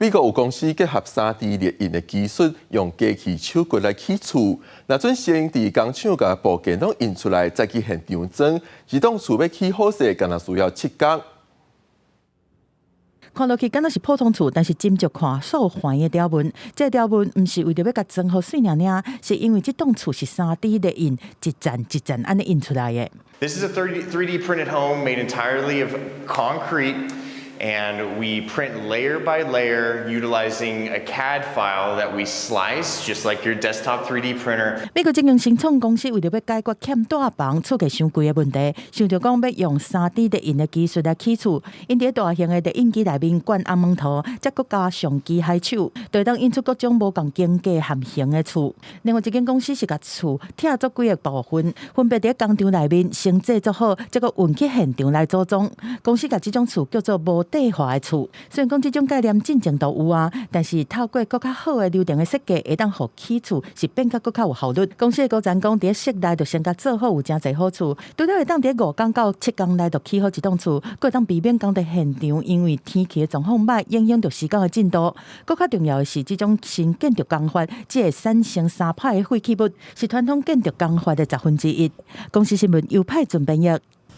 美国有公司结合3D 列印的技术，用机器手骨来起厝，那阵先伫工厂甲部件拢印出来，再去现场装。一栋厝要起好势，敢若需要7工。看落去敢若是普通厝，但是斟酌看所环的条纹，这条纹毋是为着要甲装好水尔尔，是因为这栋厝是3D 列印，一层一层安尼印出来的。This is a 3D printed home made entirely of concrete. And we print layer by layer utilizing a CAD file that we slice, just like your desktop 3D printer. 美国这间新创公司为着要解决欠大房厝价伤贵的问题，想着讲要用3D 列印的技术来起厝，因伫大型的列印机内面灌暗蒙图，再搁加上机械手，就当印出各种无共经过含型的厝。另外一间公司是甲厝拆做几个部分，分别伫工厂内面先制作好，再搁运去现场来组装。公司甲这种厝叫做无地化的厝，虽然讲这种概念进前都有啊，但是透过更较好的流程的设计，会当互起厝是变甲更较有效率。公司的高层讲，伫室内就先甲做好有真侪好处，除了会当伫5工到7工内就起好一栋厝，佫会当避免工地现场因为天气的状况歹，影响到施工的进度。更较重要的是，这种新建筑工法，只会产生3%的废弃物，是传统建筑工法的1/10。公司新闻由派准编译。